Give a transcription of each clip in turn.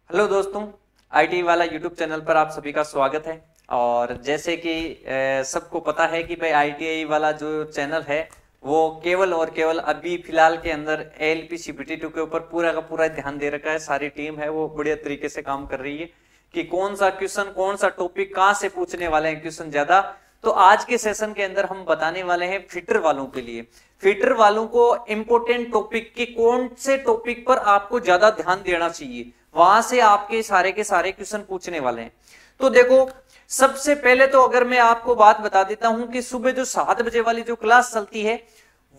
Hello दोस्तों, IT वाला YouTube channel पर आप सभी का स्वागत है। और जैसे कि सबको पता है कि भाई आईटीआई वाला जो चैनल है वो केवल और केवल अभी फिलहाल के अंदर एएलपी CPT2 के ऊपर पूरा का पूरा ध्यान दे रखा है। सारी टीम है वो बढ़िया तरीके से काम कर रही है कि कौन सा क्वेश्चन, कौन सा टॉपिक कहाँ से पूछने वाले हैं क्वेश्चन ज्यादा। तो आज के सेशन के अंदर हम बताने वाले हैं फिटर वालों के लिए, फिटर वालों को इंपोर्टेंट टॉपिक के कौन से टॉपिक पर आपको ज्यादा ध्यान देना चाहिए, वहां से आपके सारे के सारे क्वेश्चन पूछने वाले हैं। तो देखो, सबसे पहले तो अगर मैं आपको बात बता देता हूं कि सुबह जो 7 बजे वाली जो क्लास चलती है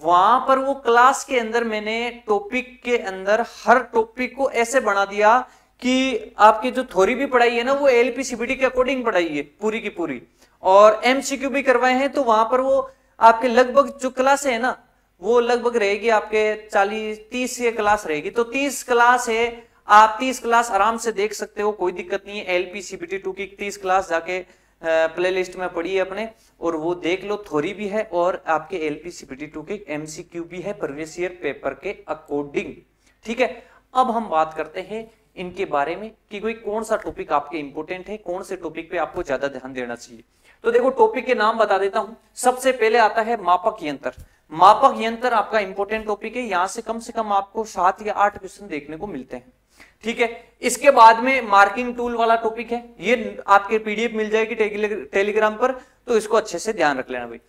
वहां पर वो क्लास के अंदर मैंने टॉपिक के अंदर हर टॉपिक को ऐसे बना दिया कि आपकी जो थ्योरी भी पढ़ाई है ना वो एएलपी CPT के अकॉर्डिंग पढ़ाई है पूरी की पूरी, और MCQ भी करवाए हैं। तो वहां पर वो आपके लगभग जो क्लास है ना वो लगभग रहेगी आपके 40-30 ये क्लास रहेगी। तो 30 क्लास है, आप 30 क्लास आराम से देख सकते हो, कोई दिक्कत नहीं है। एएलपी CPT2 की 30 क्लास जाके प्लेलिस्ट में पड़ी है अपने, और वो देख लो। थ्योरी भी है और आपके एएलपी CPT2 के MCQ भी है प्रीवियस ईयर पेपर के अकॉर्डिंग। ठीक है, अब हम बात करते हैं इनके बारे में कि कोई कौन सा टॉपिक आपके इंपोर्टेंट है, कौन से टॉपिक पे आपको ज्यादा ध्यान देना चाहिए। तो देखो, टॉपिक के नाम बता देता हूं। सबसे पहले आता है मापक यंत्र। मापक यंत्र आपका इंपोर्टेंट टॉपिक है, यहां से कम आपको 7 या 8 क्वेश्चन देखने को मिलते हैं। ठीक है, इसके बाद में मार्किंग टूल वाला टॉपिक है, ये आपके PDF मिल जाएगी टेलीग्राम पर, तो इसको अच्छे से ध्यान रख लेना भाई।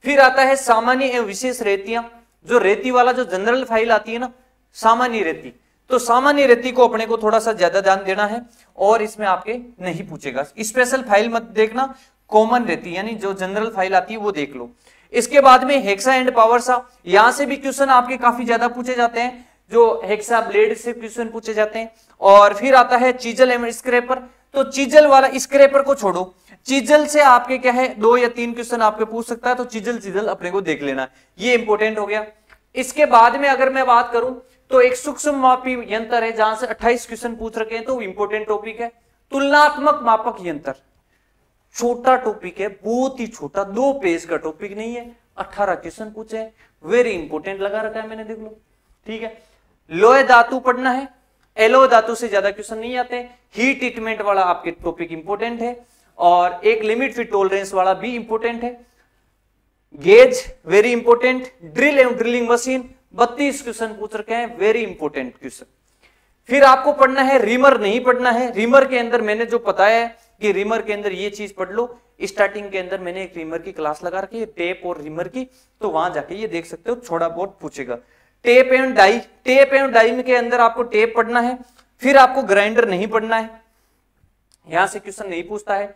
फिर आता है सामान्य एवं विशेष रेतियां, जो रेती वाला जो जनरल फाइल आती है ना, सामान्य रेती, तो सामान्य रेती को अपने को थोड़ा सा ज्यादा ध्यान देना है, और इसमें आपके नहीं पूछेगा। स्पेशल फाइल मत देखना, कॉमन रेती यानी जो जनरल फाइल आती है वो देख लो। इसके बाद में हेक्सा एंड पावर सा, यहां से भी क्वेश्चन आपके काफी ज्यादा पूछे जाते हैं, जो हेक्सा ब्लेड से क्वेश्चन पूछे जाते हैं। और फिर आता है चीजल एवं स्क्रैपर, तो चीजल वाला, स्क्रैपर को छोड़ो, चीजल से आपके क्या है 2 या 3 क्वेश्चन आपके पूछ सकता है, तो चीजल अपने को देख लेना, ये इंपॉर्टेंट हो गया। इसके बाद में अगर मैं बात करूं तो एक सूक्ष्म मापी यंत्र है, जहां से 28 क्वेश्चन पूछ रखे हैं, तो इंपॉर्टेंट टॉपिक है। तुलनात्मक मापक यंत्र, छोटा टॉपिक है, बहुत ही छोटा, 2 पेज का टॉपिक नहीं है, 18 क्वेश्चन पूछे हैं, वेरी इंपॉर्टेंट लगा रखा है मैंने, देख लो। ठीक है, लोहे धातु पढ़ना है, एलो धातु से ज्यादा क्वेश्चन नहीं आते। हीट ट्रीटमेंट वाला आपके टॉपिक इंपॉर्टेंट है, और एक लिमिट फिट टॉलरेंस वाला भी इंपॉर्टेंट है। Gauge very important. ड्रिल एवं ड्रिलिंग मशीन 32 क्वेश्चन पूछ रखे हैं, वेरी इंपॉर्टेंट क्वेश्चन। फिर आपको पढ़ना है रिमर, नहीं पढ़ना है। रिमर के अंदर मैंने जो बताया है कि रिमर के अंदर ये चीज पढ़ लो, स्टार्टिंग के अंदर मैंने एक रिमर की क्लास लगा रखी है, टेप और रिमर की, तो वहां जाके ये देख सकते हो, थोड़ा बहुत पूछेगा। टेप एवं डाई, टेप एवं डाई के अंदर आपको टेप पढ़ना है। फिर आपको ग्राइंडर नहीं पढ़ना है, यहां से क्वेश्चन नहीं पूछता है।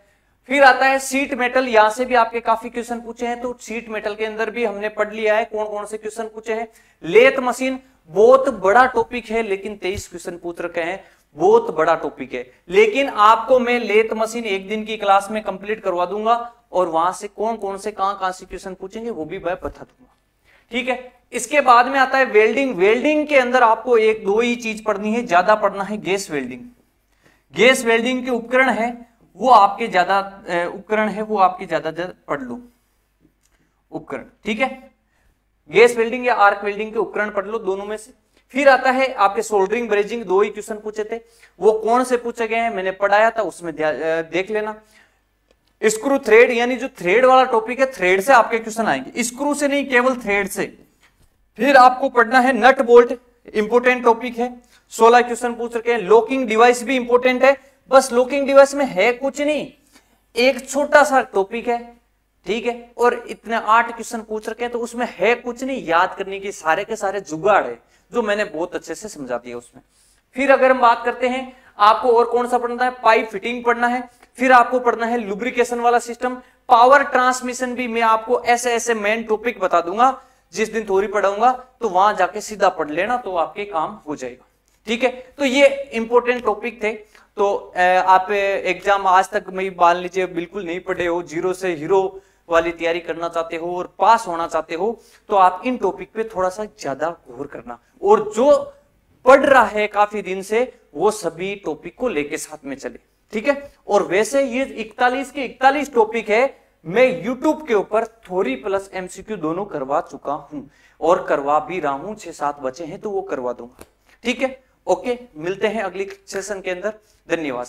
फिर आता है सीट मेटल, यहां से भी आपके काफी क्वेश्चन पूछे हैं, तो सीट मेटल के अंदर भी हमने पढ़ लिया है कौन कौन से क्वेश्चन पूछे हैं। लेथ मशीन बहुत बड़ा टॉपिक है, लेकिन 23 क्वेश्चन पूछ रखे हैं, बहुत बड़ा टॉपिक है, लेकिन आपको मैं लेथ मशीन एक दिन की क्लास में कंप्लीट करवा दूंगा, और वहां से कौन कौन से कहां से क्वेश्चन पूछेंगे वो भी मैं बता दूंगा। ठीक है, इसके बाद में आता है वेल्डिंग। वेल्डिंग के अंदर आपको 1-2 ही चीज पढ़नी है, ज्यादा पढ़ना है गैस वेल्डिंग। गैस वेल्डिंग के उपकरण है वो आपके ज्यादा पढ़ लो उपकरण। ठीक है, गैस वेल्डिंग या आर्क वेल्डिंग के उपकरण पढ़ लो, दोनों में से। फिर आता है आपके सोल्डरिंग ब्रेजिंग, 2 ही क्वेश्चन पूछे थे, वो कौन से पूछे गए हैं मैंने पढ़ाया था, उसमें देख लेना। स्क्रू थ्रेड, यानी जो थ्रेड वाला टॉपिक है, थ्रेड से आपके क्वेश्चन आएंगे, स्क्रू से नहीं, केवल थ्रेड से। फिर आपको पढ़ना है नट बोल्ट, इंपोर्टेंट टॉपिक है, 16 क्वेश्चन पूछ रखे हैं। लॉकिंग डिवाइस भी इंपोर्टेंट है, बस लॉकिंग डिवाइस में है कुछ नहीं, एक छोटा सा टॉपिक है। ठीक है, और इतने 8 क्वेश्चन पूछ रखे हैं, तो उसमें है कुछ नहीं, याद करने की सारे के सारे जुगाड़ है, जो मैंने बहुत अच्छे से समझा दिया उसमें। फिर अगर हम बात करते हैं, आपको और कौन सा पढ़ना है, पाइप फिटिंग पढ़ना है। फिर आपको पढ़ना है लुब्रिकेशन वाला सिस्टम। पावर ट्रांसमिशन भी मैं आपको ऐसे ऐसे मेन टॉपिक बता दूंगा, जिस दिन थ्योरी पढ़ाऊंगा तो वहां जाके सीधा पढ़ लेना, तो आपके काम हो जाएगा। ठीक है, तो ये इंपॉर्टेंट टॉपिक थे। तो आप एग्जाम आज तक में मान लीजिए बिल्कुल नहीं पढ़े हो, 0 से हीरो वाली तैयारी करना चाहते हो और पास होना चाहते हो, तो आप इन टॉपिक पे थोड़ा सा ज्यादा गौर करना, और जो पढ़ रहा है काफी दिन से वो सभी टॉपिक को लेके साथ में चले। ठीक है, और वैसे ये 41 के 41 टॉपिक है, मैं YouTube के ऊपर थ्योरी प्लस MCQ दोनों करवा चुका हूं, और करवा भी रहा हूं, 6-7 बचे हैं तो वो करवा दूंगा। ठीक है, ओके, मिलते हैं अगली सेशन के अंदर। धन्यवाद।